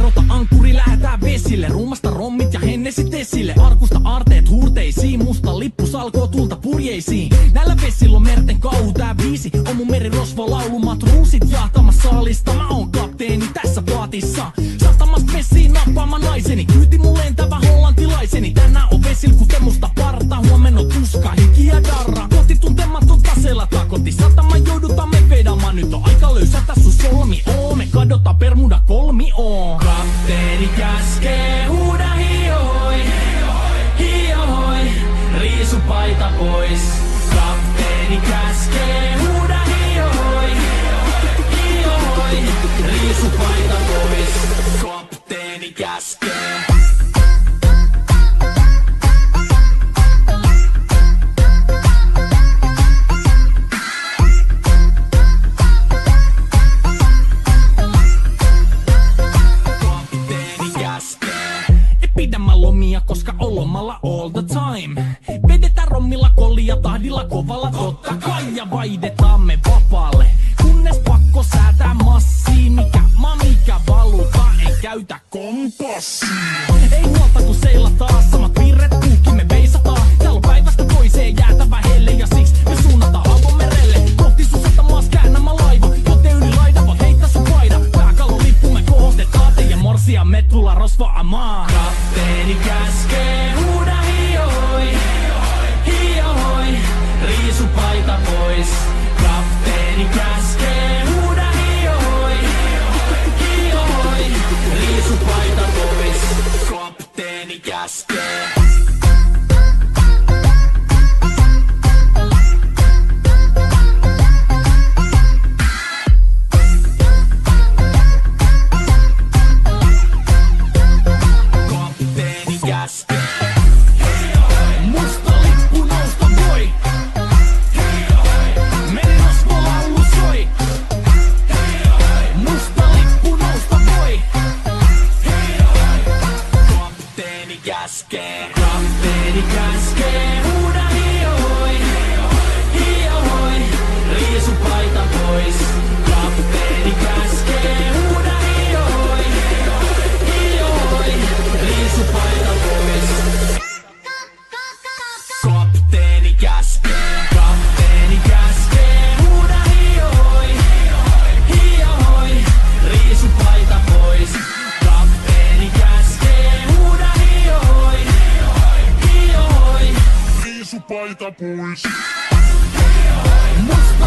Rota ankkuri, lähetään vesille. Ruumasta rommit ja hennesit esille. Arkusta aarteet huurteisiin. Musta lippu salkoo tulta purjeisiin. Näillä vesillä on merten kauhu, tää biisi on mun merirosvo laulu. Matruusit jahtamassa saalista. Mä oon kapteeni tässä paatissa. Satamasta vesiin nappaamaan naiseni. Kyyti mun lentävä hollantilaiseni. Tänään on vesil kuten musta parta. Huomenna on tuska, hiki ja darra. Koti tuntematon taseella takoti. Satama joudutaan me vedamaan. Nyt on aika löysätä sun solmi. Me kadota Bermuda kolmioon. Kapteeni käskee, huuda hiohoi, hiohoi, riisu paita pois. Kapteeni käskee, huuda hiohoi, hiohoi, riisu paita pois. Kapteeni käskee. Pidämä lomia, koska on lomalla all the time. Vedetään rommilla kollia tahdilla kovalla totta kai. Ja vaihdetaan me vapaalle, kunnes pakko säätää massiin. Mikä valuta, ei käytä kompassia. Ei huolta kun seilataan, samat virret kuukin me veisataan. Täällä on päivästä toiseen jäätävä helle ja siksi me suunnataan avomerelle. Kohti sun satamaas käännämä laiva, joten yli laida voi heittää sun paida. Pääkallon lippu me kohostetaan, teidän morsia me tulla rosvaamaan. Kapteeni käskee, huuda hiohoi, hiohoi, riisu paita pois. Kapteeni käskee, huuda hiohoi, hiohoi, riisu paita pois. Kapteeni käskee. Musta lippu nousta voi. Merirosvo laulu soi. Musta lippu nousta voi. Kapteeni käskee. Kapteeni käskee. Huuda hiohoi, hiohoi, riisu paita pois. Kapteeni käskee. Huuda hiohoi, hiohoi, riisu paita pois. Kapteeni käskee. Kapteeni käskee. Huuda hiohoi, hiohoi, riisu paita pois. Kapteeni käskee. Huuda hiohoi, hiohoi, riisu paita pois. Musta